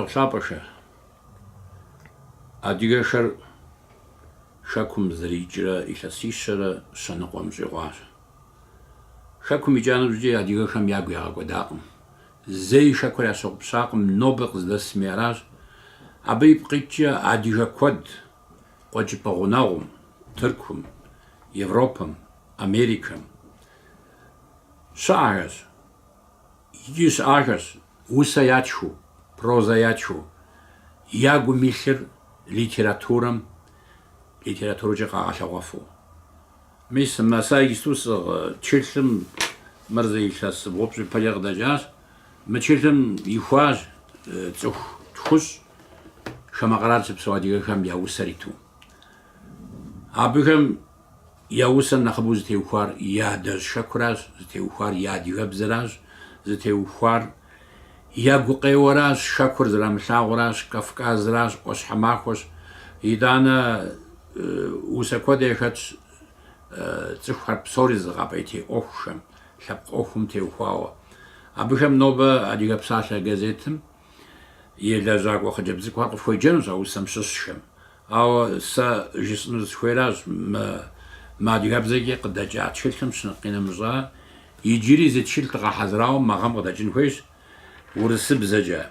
ныбжьэгъу адыгэшэр шэкум зэрикӏрэ илъэсищэрэ щэныкъуэм щӏигъуащ. Шэкум икӏанэщӏкӏэ адыгэхэм ягу ягъэкӏуэдакъым. Зэи шэкур ящогъупщакъым, нобэ къыздэсми аращ. Абы ипкъитӏкӏэ адыгэ куэд къуэкӏыпӏэ гъунэгъум, Тыркум, Европэм, Америкэм щыӏэжщ. Икӏи щыӏахэщ усэ ятхыу, прозэ ятхыу, ягум илъыр литературэкӏэ къагъэлъэгъуэфу. Мис сэ иджыпсту тшылъым мыр илъэс бгъупщӏ пэлъэ къыдэкӏащ. Мы тшылъым ихуащ цӏыху тхущӏ шэмэ къэрал щыпсэу адыгэхэм я усэр иту. Абыхэм я усэр нэхъыбэу зытеухуар я дэжь шэкуращ, зытеухуар я адыгэбзэращ, зытеухуар я гукъеуэращ, шэкур зэрамылъагъуращ, Кавказращ, ӏуащхьэмахуэщ. Итӏанэ усэ куэд ехэтщ цӏыхухэр псори зыгъэпӏейтей ӏуэхухэм, лъэпкъ ӏуэхум теухуауэ. Абыхэм нобэ адыгэ псалъэ газетым и лэжьакӏуэ хъыджэбз цӏыкӏухэр къыфхуеджэнущ а усэм щыщхэм. Ауэ сэ жысӏэну зысхуейращ мы адыгэбзэкӏэ къыдэкӏа тшылъым щыныкъинэмыщӏа иджыри зы тшыл дыкъахьэзырауэ мы гъэм къыдэкӏын хуейщ урысыбзэкӏэ.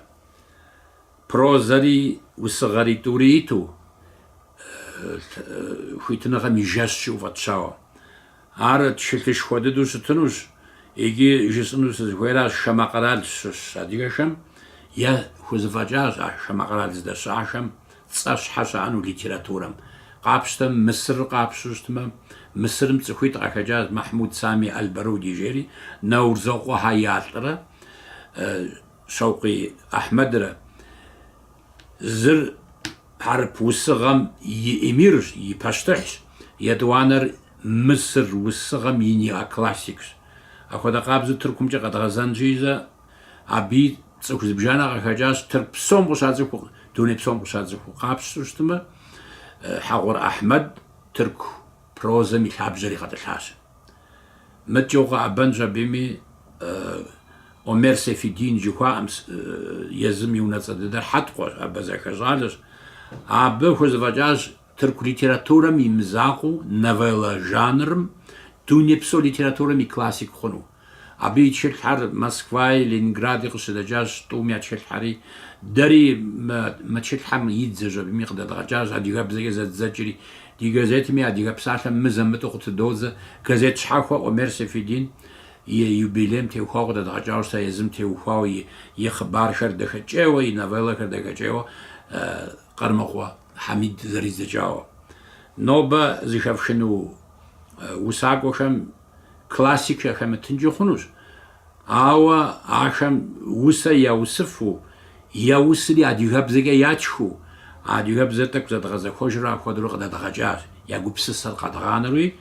Прозэри усыгъэри тӏури иту хуитыныгъэм и жэщ щыӏэу фӏэтщауэ. Ар тшылъышхуэ дыдэу щытынущ. Икӏи жысӏэну сызыхуейращ шэмэ къэрал щыщ адыгэхэм е хузэфӏэкӏащ а шэмэ къэрал здэщыӏахэм цӏэ щхьэ щыӏэну литературэм. Къапщтэ Мысыр къапщу щытмэ, Мысырым цӏыхуитӏ къахэкӏащ Махмуд Сами Албаруди жери, Наурзэкъуэхьэ ялӏрэ, Шаукъи Ахьмэдрэ. Зыр хьэрып усыгъэм и эмирщ, и пащтыхьщ. Етӏуанэр Мысыр усыгъэм и неоклассикщ. Апхуэдэ къабзэу Тыркумкӏэ къэдгъэзэн щӏидзэ, абы цӏыху зыбжанэ къахэкӏащ, Тырк псом къыщадзыху, дуней псом къыщадзыху къапщту щытмэ, Хьэгъуэр Ахьмэд Тырку прозэм и лъабжьэри къэтӏылъащ. Мыткӏэ укъэӏэбэнщ абыми Омер Сейфиддин жыхуаӏэм езым и унэцӏэ дыдэр Хьэткъуэщ, абы зэхэщӏалэщ. Абы хузэфӏэкӏащ тырку литературэм и мызакъуэу новеллэ жанрым дунейпсо литературэм и классик хъуну. Абы и тшылъхьэр Москваи, Ленингради къыщыдэкӏащ, тӏуми я тшылъхьэри. Дэри мы тшылъхьэм идзэщ абыми къыдэдгъэкӏащ, адыгэбзэкӏэ зэдзэкӏри. Ди газетми адыгэ псалъэм мызэмыту къытыдодзэ. Газет щхьэхуэ Омер Сейфиддин и юбилейм теухуауэ къыдэдгъэкӏауэ, сэ езым теухуауэ и хъыбархэр дэхэкӏейуэ, и новеллэхэр дэхэкӏейуэ Къармыкъуэ Хьэмид зэризэкӏауэ. Нобэ зыхэфшыну усакӏуэхэм классик яхэмытынкӏэ хъунущ. Ауэ ахэм усэ яусыфу, я усри адыгэбзэкӏэ ятхыу, адыгэбзэ тӏэкӏу зэдгъэзэхуэжурэ апхуэдэу къыдэдгъэкӏащ, я гупсысэр къэдгъанэруи.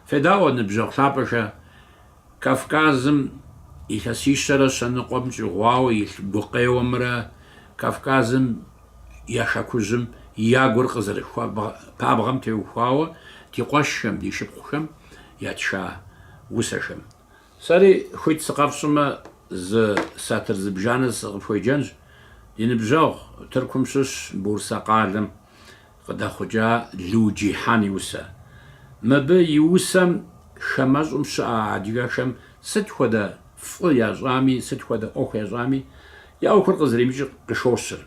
Федаӏуэ ныбжьэгъу лъапӏэхэ, Кавказым илъэсищэрэ щэныкъуэм щӏигъуауэ и гукъеуэмрэ, Кавказым я шэкужьым ягур пабгъэм теухуауэ ди къуэшхэм, ди шыпхъухэм ятша усэхэм. Сэри хуит сыкъэфщӏымэ зы сатыр зыбжанэ сыкъыпхуеджэнщ. Ди ныбжьэгъу Тыркум щыщ Бурсэ къалэм къыдэхъукӏа Лу-Джихан и усэ. Мыбы и усэм хамэщӏым щыӏэ адыгэхэм сыт хуэдэ фӏы ящӏами, сыт хуэдэ ӏуэху ящӏами, я ӏуэхур къызэремыкӏыр къыщощыр.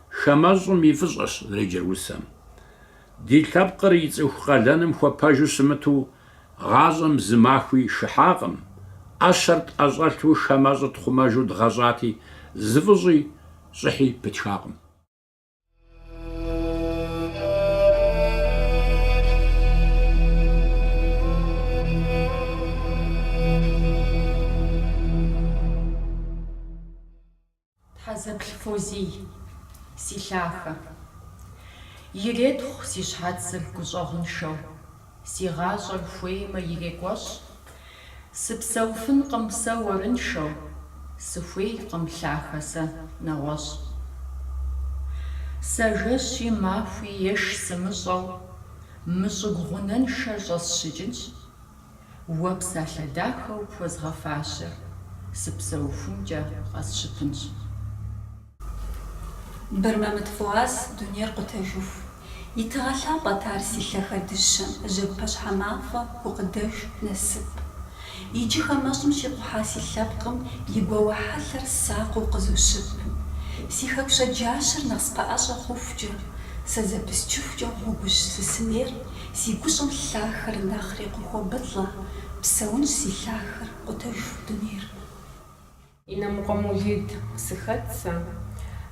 Хамэщӏым и фӏыщӏэщ зреджэр усэм. Ди лъэпкъыр и цӏыху къалэным хуэпэжу щымыту гъащӏэм зы махуи шыхьакъым. ӏэщэр тӏэщӏэлъу хамэщӏыр тхъумэжу дгъэщӏати, зыфӏыщӏи щӏыхьи пытхакъым. Зэплъфози си лъахэ. Иретхъу си щхьэцыр гущӏэгъуншэу, си гъащӏэр хуеймэ ирекӏуэщ. Сыпсэуфынкъым сэ уэрыншэу, сыхуейкъым лъахэ сэ нэгъуэщӏ. Сэ жэщи махуи еш сымыщӏэу, мыщӏыгу гъунэншэ щӏэсщыкӏынщ. Уэ псалъэ дахэу пхуэзгъэфащэр, сыпсэуфынкӏэ къэсщыпынщ. برمامت فواز دنيا قتجوف يتغلى بطار سيلة دشم جبش حمافة وقدش نسب يجي خمسم شيخ حاسي لبقم يبوا حلر الساق وقزوشب سيخك شجاشر نصب أشا خوفجر سزبس تشوفجر وقوش سسمير سيقوشم لاخر ناخري قوة بطلة بسونش سي لاخر قتجوف دنير إنا مقاموليد سخاتسا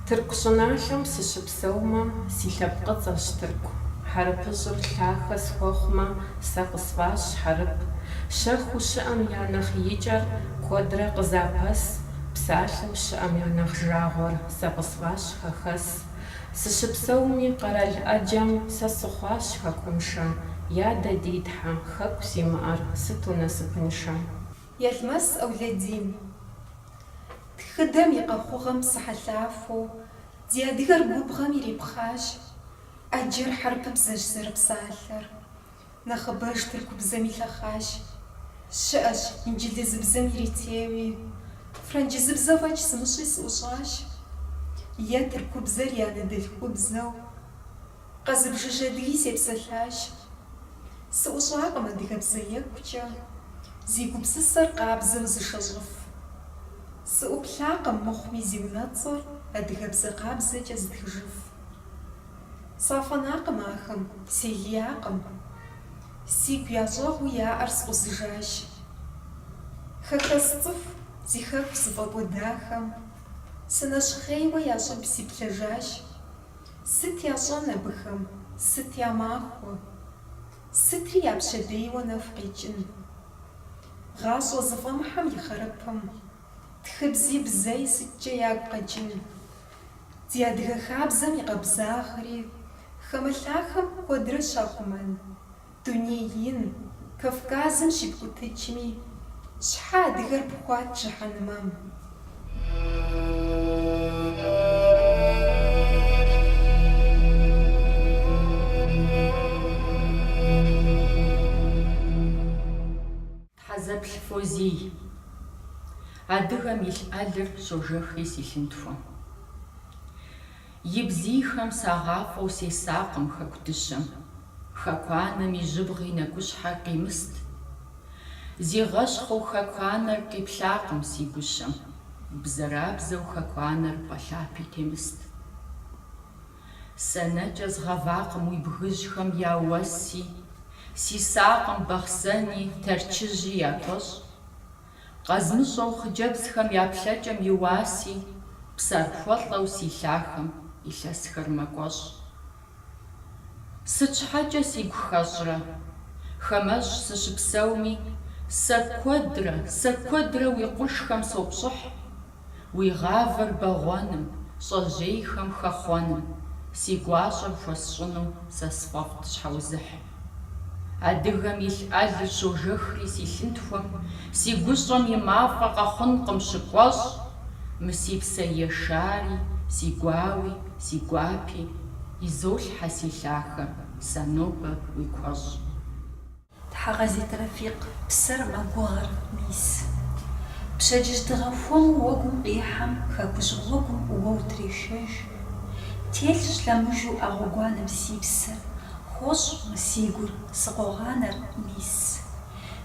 تركشناشم سشبسوما سيلبقص تركو حربجر لاخس خوخما ساقصفاش حرب شخو شأم يانخ يجر كودرا قزابس بسالم شأم يانخ جاغور ساقصفاش خخس سشبسومي قرال أجم سسخواش خكمشا يا دديدها خكسي مار ستونا سبنشا يلمس أولادين خدام يقخوغم صحلافو ديادغر بوبغم يريبخاش أجر حرب بزجزر بسالر نخباش تركو بزمي لخاش شاش إنجل زبزم يريتيوي فرنجي زبزواج سمشي سوشاش يا تركو بزر يا ندلكو بزو قزب ججدي سيبسلاش سوشاق ما ديك بزيكوشا زيكو بسسر قابزم زشجف سأبلاقم مخمي زيوناتصر أدغب زقاب زجاز دخجف صافناقم آخم سيلياقم سيك يازوغ ويا أرس وزجاش خكستف زيخك زبابو داخم سنشخي ويا صب سيبلجاش ست يازون بخم ست يا ماخو ستري يابشدي ونفقيجن غاص وزفمحم يخربهم تخبزي بزاي ستجا يابقجن زيادغ خابزم يقبزاخري خملاخم ودرشاخمان دنيين كفكازم شبكوتجمي شحاد غير بخوات جهنمام تحزب الفوزي адыгам илӏэлыр щожэхри си лъынтхуэм. И бзийхэм сагъафӏэу сесакъым хэку дыщэм, хэкуанэм и жьыбгъи нэгущхьэ къимыст. Зигъэщхъыу хэкуанэр къиплъакъым си гущэм, бзэрабзэу хэкуанэр пӏэлъапи темыст. Сэнэкӏэ згъэвакъым уи бгыжьхэм я уэси, си сакъым бахъсэни, тэрчыжьи ятощ. Къэзмыщӏэу хъыджэбзхэм яплъэкӏэм и уаси, псархуэлӏэу си лъахэм илъэсхэр мэкӏуэщӏ. Сыт щхьэкӏэ сигу хэщӏрэ? Хэмэщӏ сыщыпсэуми, сэ куэдрэ уи къушхэм сопщӏыхь, уи гъавэр бэгъуэным, щӏэжьейхэм хэхъуэным, си гуащӏэр хуэсщӏыну сэ сфӏэфӏт щхьэузыхь. Адыгэм илӏэлыр щожэхри си лъынтхуэм, си гущӏэм и мафӏэ къэхъункъым щыкӏуэщӏ, мы си псэ ешари, си гуауи, си гуапи, изолъхьэ си лъахэр, сэ нобэ уи куэщӏ. تحغزي ترفيق بسر مقوغر ميس بشجج تغفون وقم قيحم خبش وقم ووتريشش تيلش لمجو أغوغوان بسي بسر خوش مسيقر سقوغانر ميس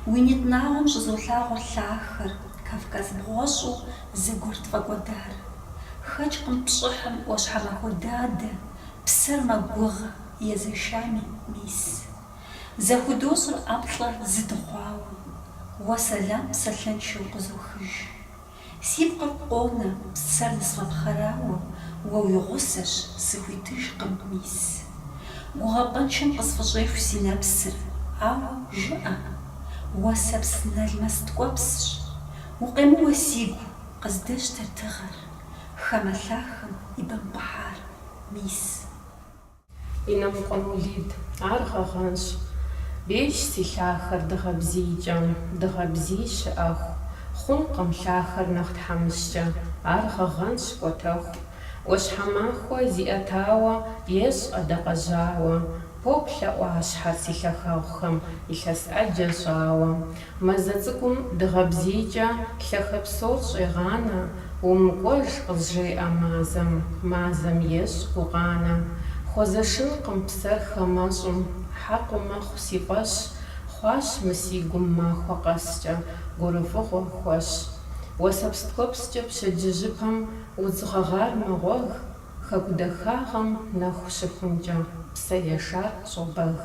وينيتناهم جزولاغو اللاخر كافكاز بغوشو زيقورت فقودار خجقم بشحم وشحمه داد بسر مقوغ يزشامي ميس زهودوس الأبطلة زدخواو وسلام سلن شو قزوخج سيبقى القونة بسر نصف خراو ويغسش سهويتش قميس وغبانشن قصف جيف سينا بسر أو جاء وسبسنا المستقوبسش وقيمو وسيقو قصدش ترتغر خملاخم إبن بحار ميس إنم قموليد عرغ غانش بيش سي لآخر دغبزيجم دغبزيش أخ خنقم لآخر نخت حمشجة عرغ غانش قوتوخ وش حماخوا زيأتاوا يش أدقجاوا بوبلا واشحر سي لخاوخم إلس أجشاوا مزاتكم دغبزيجة لخبصوت شغانا Умыкӏуэж къызжеӏэ мазэм ещӏ гукъанэ. Хуэзэшынкъым псэр хэмэщӏым, хьэкъыу мэхъу си фӏэщ, хъуащ мы си гум махуэ къэскӏэ, гурыфӏыгъуэ хуэщ. Уэсэпс ткӏуэпскӏэ пщэдджыжьыпэм удзыгъэгъар мэгъуэг, хэку дахагъэм нэху щыхъункӏэ псэ ешар щӏобэг.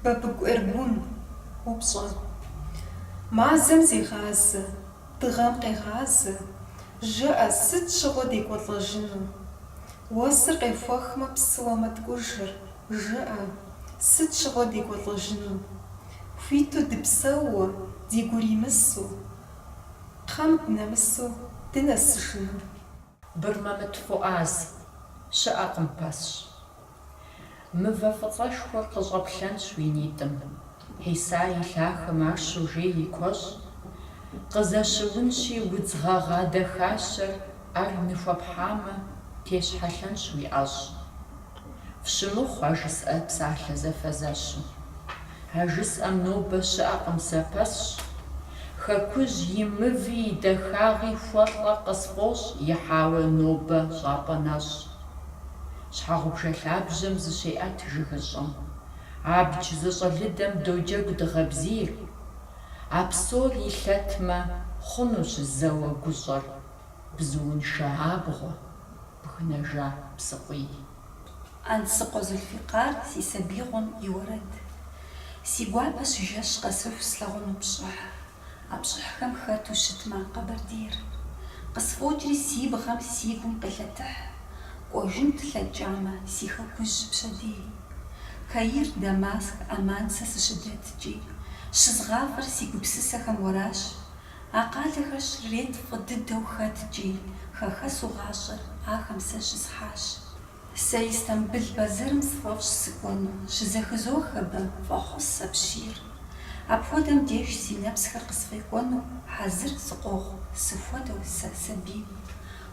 Бабыгуэргун упщӏэ. Мазэм зегъазэ, дыгъэм къегъазэ, жыӏэ сыт щыгъуэ декӏуэлӏэжыну? Уэсыр къефуэхмэ псыуэ мэткӏужыр, жыӏэ сыт щыгъуэ декӏуэлӏэжыну? Хуиту дыпсэууэ, ди гур имысу, кхъэм дынэмысу дынэсыжыну? Бырмэмытфуӏаз щыӏэкъым пэсщ. Мывэ фӏыцӏэшхуэр къыщӏэплъэнщ уи нитӏым. Хьиса и лъахэм ар щожей и куэщӏ. Къызэщыунщи удз гъэгъа дахащэр, ӏэр ныхуэпхьамэ, тещхьэлъэнщ уи ӏэщӏ. Фщымыхъу а жысӏэ псалъэ зэфэзэщу. А жысӏэм нобэ щыӏэкъым зэпэсщ. Хэкужь и мыви и дахагъи хуэлӏэ къысфӏощӏ, ихьауэ нобэ щӏапӏэ нэщӏ. Щхьэгъубжэ лъабжьэм зыщеӏэт жыгыщӏэм. Абдж зыщӏэлыдэм доджэгу дыгъэбзийр. А псор илъэтмэ, хъунущ зэуэ гущӏэр. Бзууншэ абгъуэ, бгынэжа псыкъуий. Ансыкъуэ Зульфикъар си сабиигъуэм и уэрэд. Си гуапэ щыжэщ къэсыху слъэгъуну пщӏыхь. А пщӏыхьхэм хэту щытмэ къэбэрдейр. Къысфӏокӏри си бгъэм си гум къелъэтыхь. Кӏуэжынт лъэкӏамэ си хэкужь пщэдей. Каир, Дамаск, Аман сэ сыщыдэткӏи, щызгъафӏэр си гупсысэхэм уэращ. А къалэхэр щрет фӏы дыдэу хэткӏи, хэхэсу гъащӏэр ахэм сэ щысхьащ. Сэ Истамбыл бэзэрым сфӏэфӏщ сыкӏуэну, щызэхызох абы фӏэхъус апщийр. Апхуэдэм деж си нэпсхэр къысфӏекӏуэну, хьэзыр сыкъохъу, сыхуэдэу сэ сабий.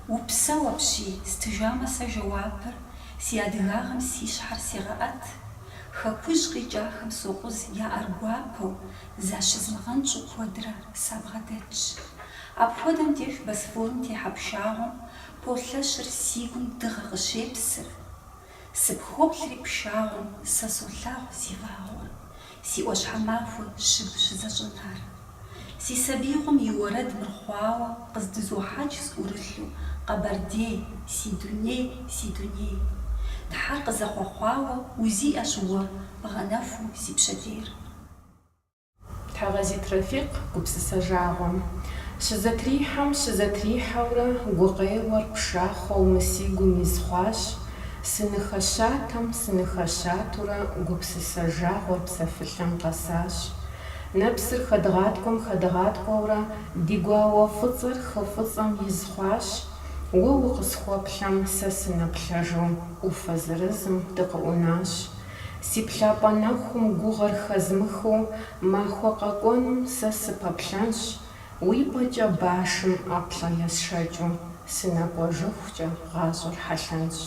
Упсэу апщий, стыжамэ сэ жэуапыр, си адыгагъэм си щхьэр сегъэӏэт. Хэкужь къикӏахэм сокъуз я ӏэргуапэу, защызмыгъэнщӏу куэдрэ сабгъэдэтщ. Апхуэдэм деж Босфорым техьэ пшагъуэм полъэщыр си гум дыгъэ къыщепсыр. Сыпхуоплъри пшагъуэм сэ солъагъу зигъагъуэ, си ӏуащхьэмахуэ щыгу щызэщӏынар. Си сабиигъуэм и уэрэд мырхъуауэ къыздызохьэкӏ зыӏурылъу Къэбэрдей, си дуней, си дуней. Тхьэр къызэхъуэхъуауэ узиӏэщ уэ, бгъэнэфу си пщэдейр. Тхьэгъэзи трафик гупсысэжагъуэм. Щызэтрихьэурэ гукъеуэр пшахъуэу мы си гум изхъуащ. Сыныхэщатурэ гупсысэжагъуэр псэфылъэм къэсащ. Нэпсыр хэдгъаткӏуэурэ ди гуауэ фӏыцӏэр хы фӏыцӏэм изхъуащ. Уэ укъысхуэплъэм сэ сынаплъэжу ӏуфэ зырызым дыкъыӏунащ. Си плъапӏэ нэхум гугъэр хэзмыхыу махуэ къэкӏуэнум сэ сыпэплъэнщ. Уи пӏэкӏэ башым ӏэплӏэ есшэкӏыу сынэкӏуэжыхукӏэ гъащӏэр хьэлъэнщ.